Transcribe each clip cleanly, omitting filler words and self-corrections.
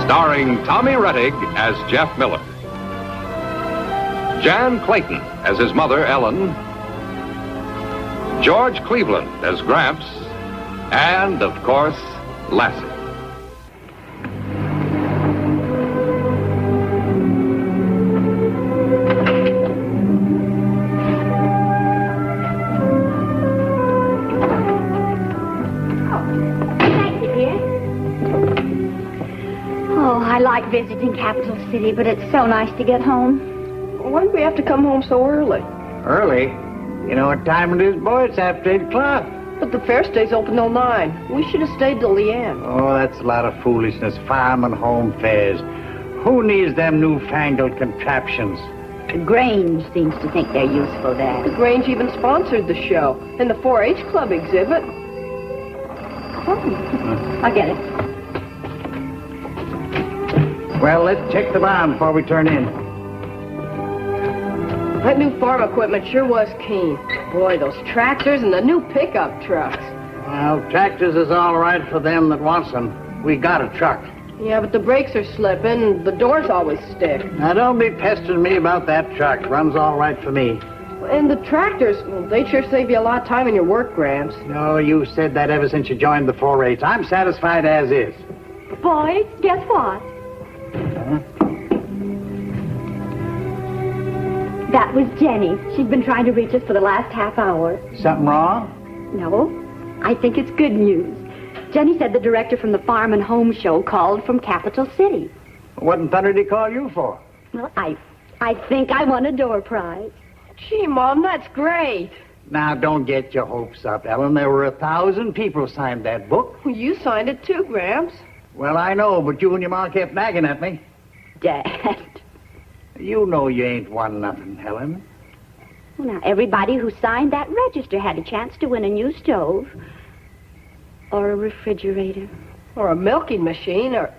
Starring Tommy Rettig as Jeff Miller. Jan Clayton as his mother, Ellen. George Cleveland as Gramps. And, of course, Lassie. I like visiting Capital City, but it's so nice to get home. Why do we have to come home so early? Early? You know what time it is, boy? It's after 8 o'clock. But the fair stays open till 9. We should have stayed till the end. Oh, that's a lot of foolishness. Farm and home fairs. Who needs them newfangled contraptions? The Grange seems to think they're useful there. The Grange even sponsored the show and the 4-H Club exhibit. Oh, I'll get it. Well, let's check the barn before we turn in. That new farm equipment sure was keen. Boy, those tractors and the new pickup trucks. Well, tractors is all right for them that wants them. We got a truck. Yeah, but the brakes are slipping and the doors always stick. Now, don't be pestering me about that truck. Runs all right for me. And the tractors, well, they sure save you a lot of time in your work, Gramps. No, you said that ever since you joined the 4-H. I'm satisfied as is. Boys, guess what? That was Jenny. She's been trying to reach us for the last half hour. Something wrong? No, I think it's good news. Jenny said the director from the Farm and Home Show called from Capital City. What in thunder did he call you for? Well, I think I won a door prize. Gee, Mom, that's great. Now, don't get your hopes up, Ellen. There were 1,000 people signed that book. Well, you signed it too, Gramps. Well, I know, but you and your ma kept nagging at me. Dad. You know you ain't won nothing, Helen. Well, now, everybody who signed that register had a chance to win a new stove. Or a refrigerator. Or a milking machine, or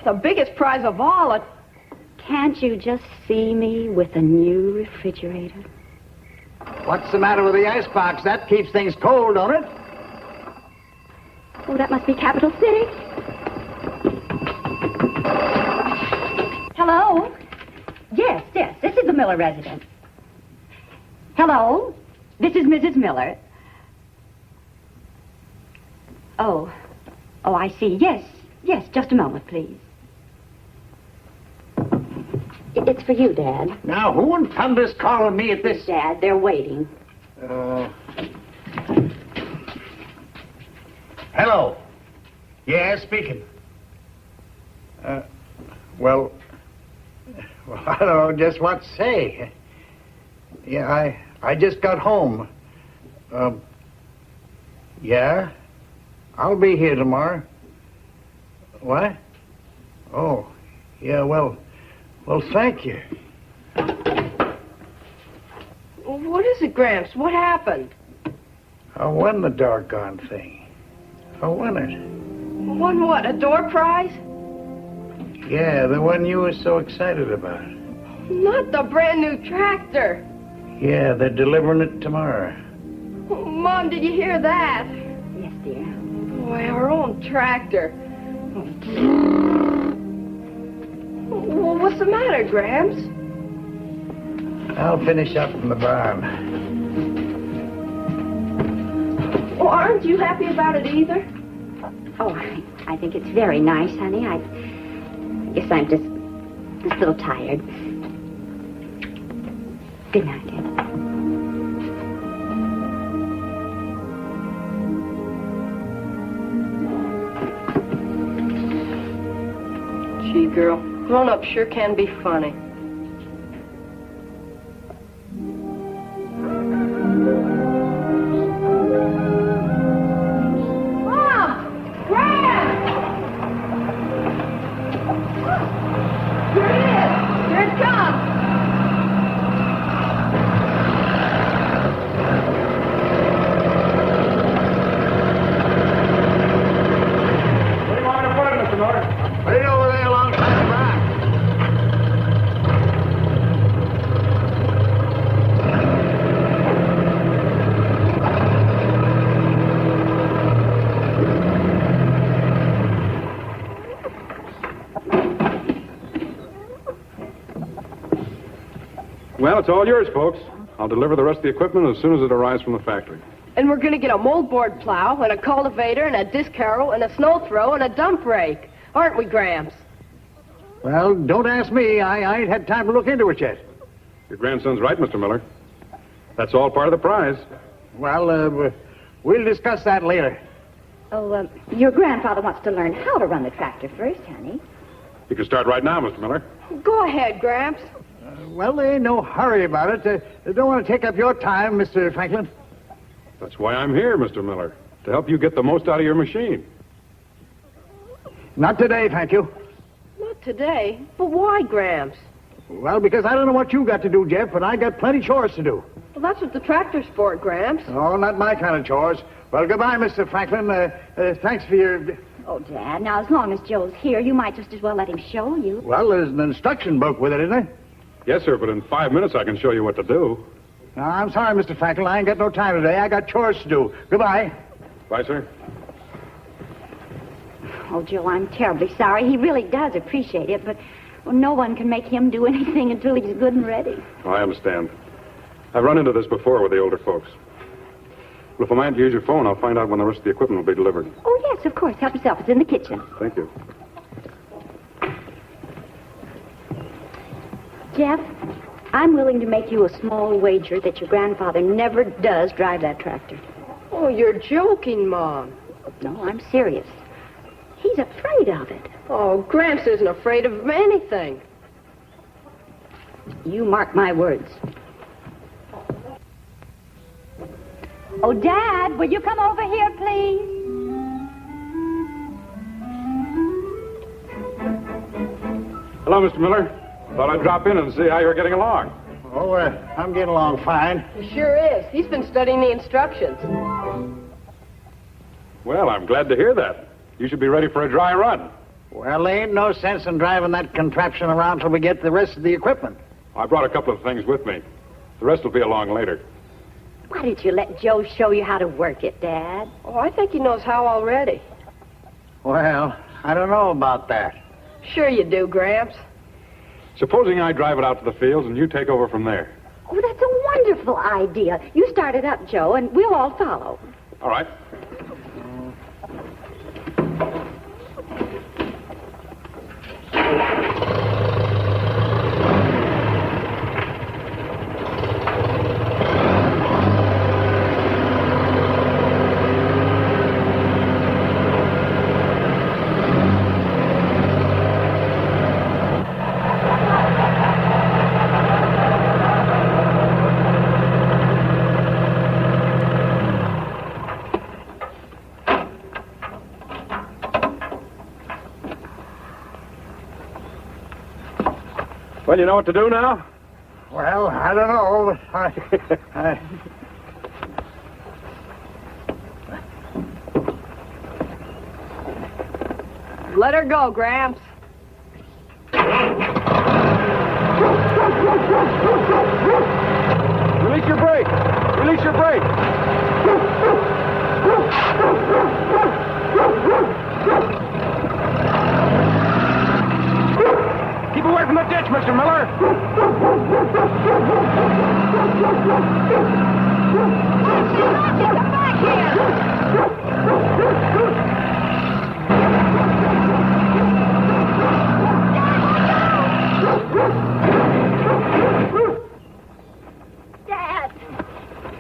the biggest prize of all, Can't you just see me with a new refrigerator? What's the matter with the icebox? That keeps things cold, don't it? Oh, that must be Capital City. Hello? Yes, this is the Miller residence. Hello? This is Mrs. Miller. Oh, I see. Yes, just a moment, please. It's for you, Dad. Now, who in thunder's calling me at this? Dad, they're waiting. Hello. Yeah, speaking. Well, I don't know just what to say. Yeah, I just got home. Yeah? I'll be here tomorrow. What? Oh, yeah, well, thank you. What is it, Gramps? What happened? I won the doggone thing. I won it. Won what, a door prize? Yeah, the one you were so excited about. Not the brand new tractor. Yeah, they're delivering it tomorrow. Oh, Mom, did you hear that? Yes, dear. Boy, our own tractor. Well, what's the matter, Gramps? I'll finish up in the barn. Well, aren't you happy about it either? Oh, I think it's very nice, honey. I guess I'm just a little tired. Good night, Dad. Gee, girl, grown-ups sure can be funny. Well, it's all yours, folks. I'll deliver the rest of the equipment as soon as it arrives from the factory. And we're going to get a moldboard plow and a cultivator and a disc harrow and a snow throw and a dump rake. Aren't we, Gramps? Well, don't ask me. I ain't had time to look into it yet. Your grandson's right, Mr. Miller. That's all part of the prize. Well, we'll discuss that later. Oh, your grandfather wants to learn how to run the tractor first, honey. You can start right now, Mr. Miller. Go ahead, Gramps. Well, there ain't no hurry about it. I don't want to take up your time, Mr. Franklin. That's why I'm here, Mr. Miller, to help you get the most out of your machine. Not today, thank you. Not today. But why, Gramps? Well, because I don't know what you got to do, Jeff, but I got plenty chores to do. Well, that's what the tractor's for, Gramps. Oh, not my kind of chores. Well, goodbye, Mr. Franklin. Thanks for your... Oh, Dad, now, as long as Joe's here, you might just as well let him show you. Well, there's an instruction book with it, isn't there? Yes, sir, but in 5 minutes I can show you what to do. No, I'm sorry, Mr. Franklin. I ain't got no time today. I got chores to do. Goodbye. Bye, sir. Oh, Joe, I'm terribly sorry. He really does appreciate it, but well, no one can make him do anything until he's good and ready. Oh, I understand. I've run into this before with the older folks. Well, if I might use your phone, I'll find out when the rest of the equipment will be delivered. Oh, yes, of course. Help yourself. It's in the kitchen. Thank you. Jeff, I'm willing to make you a small wager that your grandfather never does drive that tractor. Oh, you're joking, Mom. No, I'm serious. He's afraid of it. Oh, Gramps isn't afraid of anything. You mark my words. Oh, Dad, will you come over here, please? Hello, Mr. Miller. Thought I'd drop in and see how you're getting along. Oh, I'm getting along fine. He sure is. He's been studying the instructions. Well, I'm glad to hear that. You should be ready for a dry run. Well, there ain't no sense in driving that contraption around till we get the rest of the equipment. I brought a couple of things with me. The rest will be along later. Why didn't you let Joe show you how to work it, Dad? Oh, I think he knows how already. Well, I don't know about that. Sure you do, Gramps. Supposing I drive it out to the fields and you take over from there. Oh, that's a wonderful idea. You start it up, Joe, and we'll all follow. All right. Well, you know what to do now? Well, I don't know, but Let her go, Gramps. Release your brake! Release your brake! Keep away from the ditch, Mr. Miller! Come back Dad!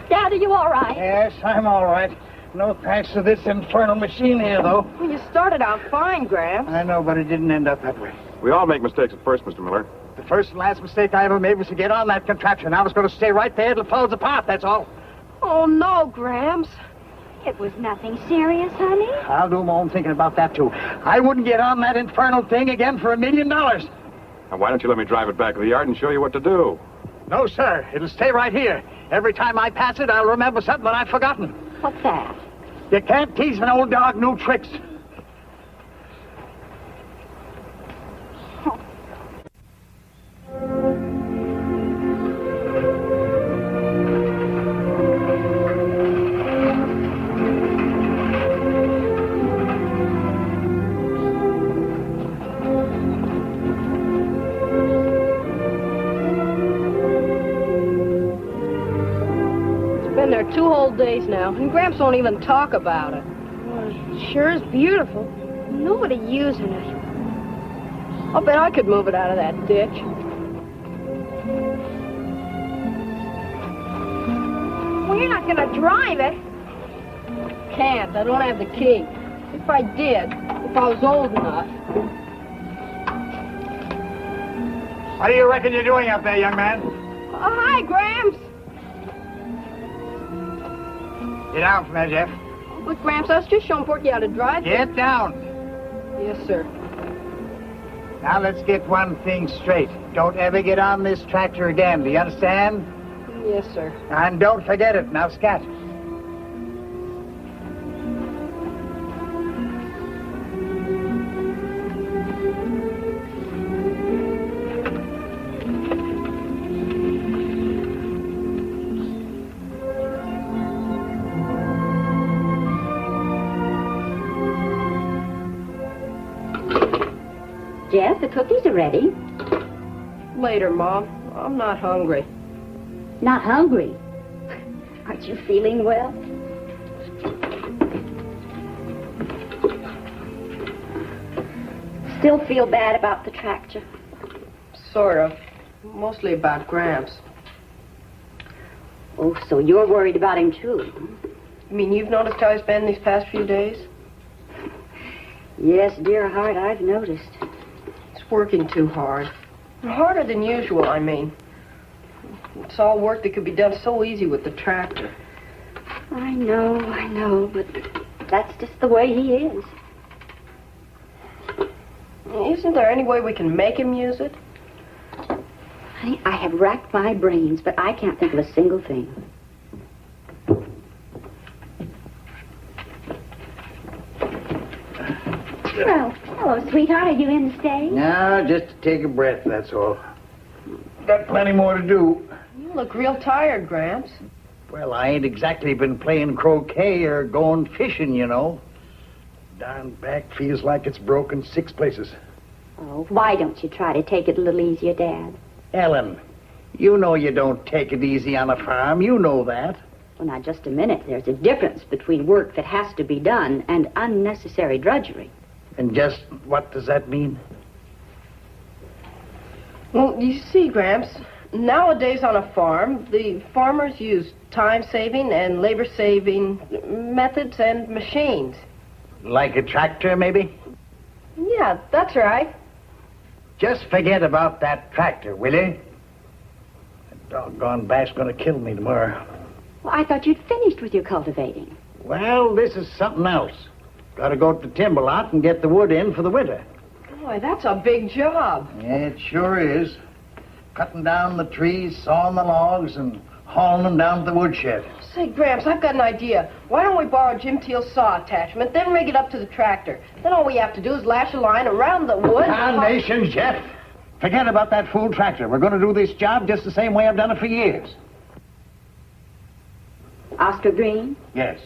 Dad, are you all right? yes, I'm all right. No thanks to this infernal machine here, though. Well, you started out fine, Gramps. I know, but it didn't end up that way. We all make mistakes at first, Mr. Miller. The first and last mistake I ever made was to get on that contraption. I was going to stay right there till it falls apart, that's all. Oh, no, Gramps. It was nothing serious, honey. I'll do my own thinking about that, too. I wouldn't get on that infernal thing again for $1 million. Now, why don't you let me drive it back to the yard and show you what to do? No, sir. It'll stay right here. Every time I pass it, I'll remember something that I've forgotten. What's that? You can't teach an old dog new tricks. old days now, and Gramps won't even talk about it. It sure is beautiful. Nobody using it. I'll bet I could move it out of that ditch. Well, you're not going to drive it. Can't. I don't have the key. If I did, if I was old enough. What do you reckon you're doing up there, young man? Hi, Gramps. Get down from there, Jeff. Look, Gramps, I was just showing Porky how to drive. Get down. Yes, sir. Now let's get one thing straight. Don't ever get on this tractor again. Do you understand? Yes, sir. And don't forget it. Now, scat. Jeff, the cookies are ready. Later, Mom. I'm not hungry. Not hungry. Aren't you feeling well? Still feel bad about the tractor? Sort of. Mostly about Gramps. Oh, so you're worried about him, too. You mean you've noticed how he's been these past few days? Yes, dear heart, I've noticed. He's working too hard. Harder than usual, I mean. It's all work that could be done so easy with the tractor. I know, but that's just the way he is. Isn't there any way we can make him use it? Honey, I have racked my brains, but I can't think of a single thing. Well, hello, sweetheart. Are you in to stay? No, just to take a breath, that's all. Got plenty more to do. You look real tired, Gramps. Well, I ain't exactly been playing croquet or going fishing, you know. Down back feels like it's broken 6 places. Oh, why don't you try to take it a little easier, Dad? Ellen, you know you don't take it easy on a farm. You know that. Well, now, just a minute. There's a difference between work that has to be done and unnecessary drudgery. And just what does that mean? Well, you see, Gramps, nowadays on a farm, the farmers use time-saving and labor-saving methods and machines. Like a tractor, maybe? Yeah, that's right. Just forget about that tractor, will you? That doggone bat's gonna kill me tomorrow. Well, I thought you'd finished with your cultivating. Well, this is something else. Gotta go to the timber lot and get the wood in for the winter. Boy, that's a big job. Yeah, it sure is. Cutting down the trees, sawing the logs, and hauling them down to the woodshed. Say, Gramps, I've got an idea. Why don't we borrow Jim Teal's saw attachment, then rig it up to the tractor? Then all we have to do is lash a line around the wood. Nations, Jeff. Forget about that fool tractor. We're going to do this job just the same way I've done it for years. Oscar Green? Yes.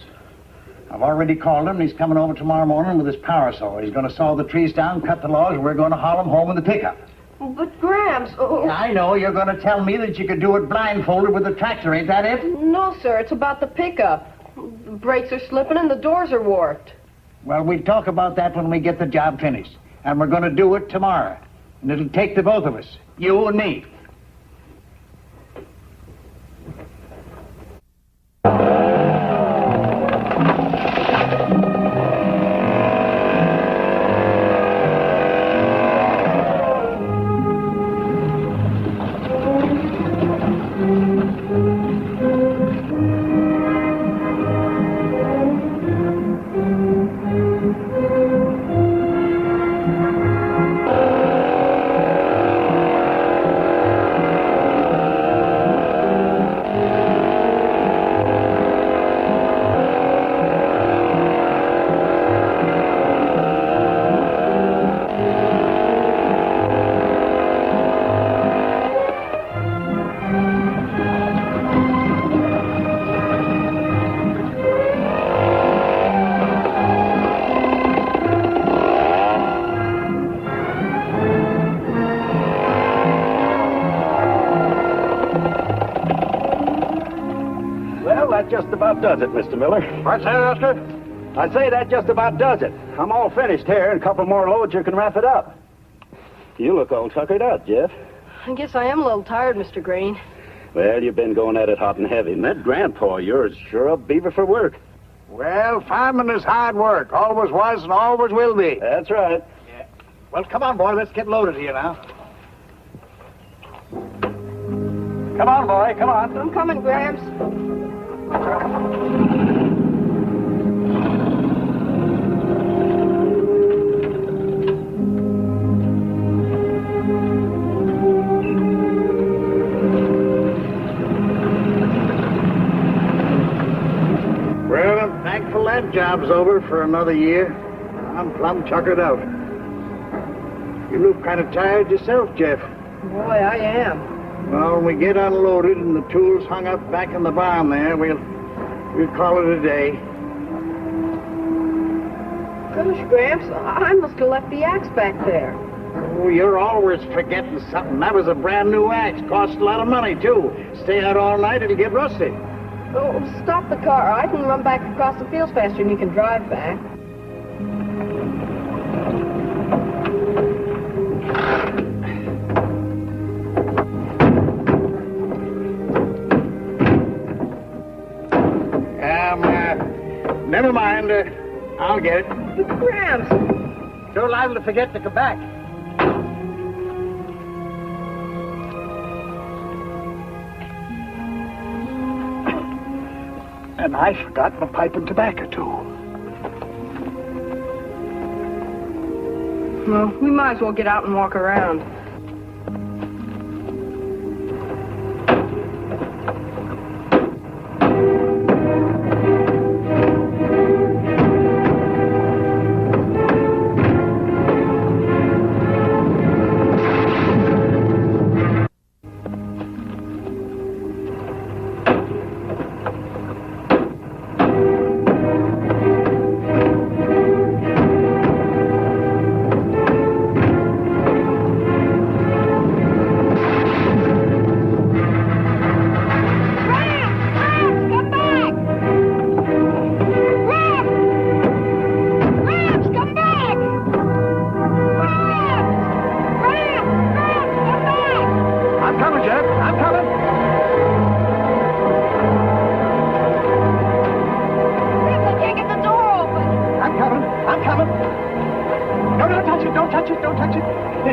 I've already called him, and he's coming over tomorrow morning with his power saw. He's going to saw the trees down, cut the logs, and we're going to haul them home in the pickup. But, Gramps... I know. You're going to tell me that you could do it blindfolded with the tractor. Ain't that it? No, sir. It's about the pickup. The brakes are slipping and the doors are warped. Well, we'll talk about that when we get the job finished. And we're going to do it tomorrow. And it'll take the both of us, you and me. about does it, Mr. Miller. What's that, Oscar? I say that just about does it. I'm all finished here. In a couple more loads, you can wrap it up. You look all tuckered out, Jeff. I guess I am a little tired, Mr. Green. Well, you've been going at it hot and heavy. And that grandpa of yours is sure a beaver for work. Well, farming is hard work. Always was and always will be. That's right. Yeah. Well, come on, boy. Let's get loaded here now. Come on, boy. Come on. I'm coming, Gramps. Well, I'm thankful that job's over for another year. I'm plumb tuckered out. You look kind of tired yourself, Jeff. Boy, I am. Well, when we get unloaded and the tools hung up back in the barn there, we'll call it a day. Gosh, Gramps, I must have left the axe back there. Oh, you're always forgetting something. That was a brand new axe. Cost a lot of money, too. Stay out all night, it'll get rusty. Oh, stop the car. I can run back across the fields faster than you can drive back. Never mind. I'll get it. Gramps. Too liable to forget to come back. And I forgot my pipe and tobacco, too. Well, we might as well get out and walk around.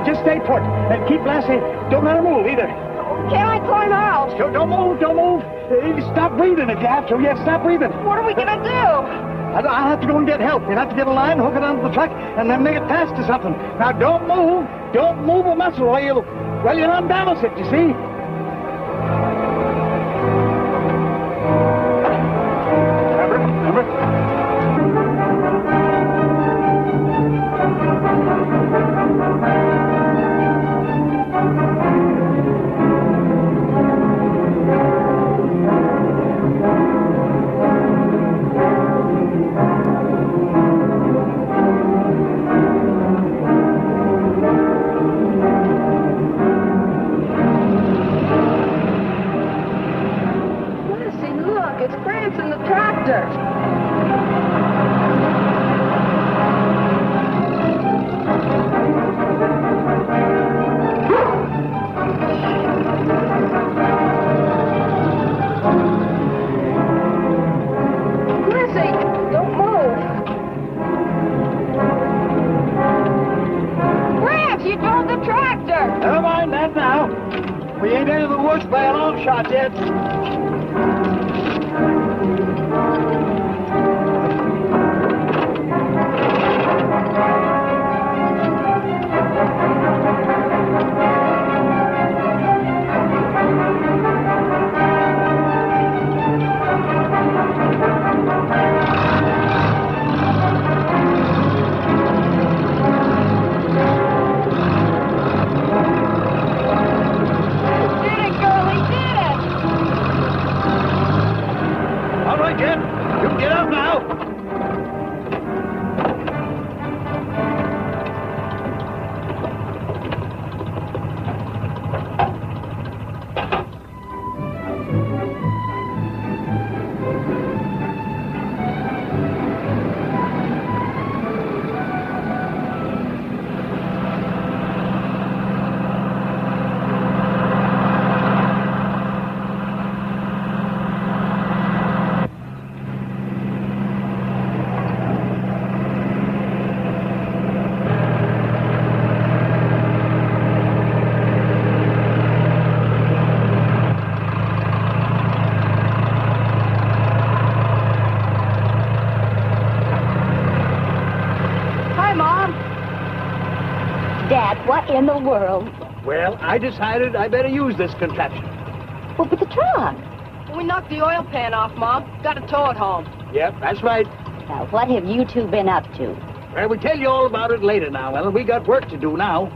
Just stay put. And keep Lassie. Don't let her move either. Can't I climb out? Don't move. Don't move. Stop breathing if you have to. Yes, stop breathing. What are we going to do? I'll have to go and get help. We'll have to get a line, hook it onto the truck, and then make it fast to something. Now, don't move. Don't move a muscle or you'll unbalance it, you see? Remember? Never mind that now. We ain't into the woods by a long shot yet. Dad, what in the world? Well, I decided I better use this contraption. Well, but the truck. We knocked the oil pan off, Mom. Got to tow it home. Yep, that's right. Now, what have you two been up to? Well, we'll tell you all about it later now, Ellen. We got work to do now.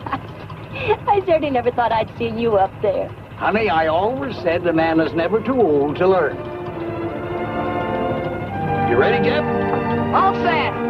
I certainly never thought I'd see you up there. Honey, I always said a man is never too old to learn. You ready, Jeff? All set.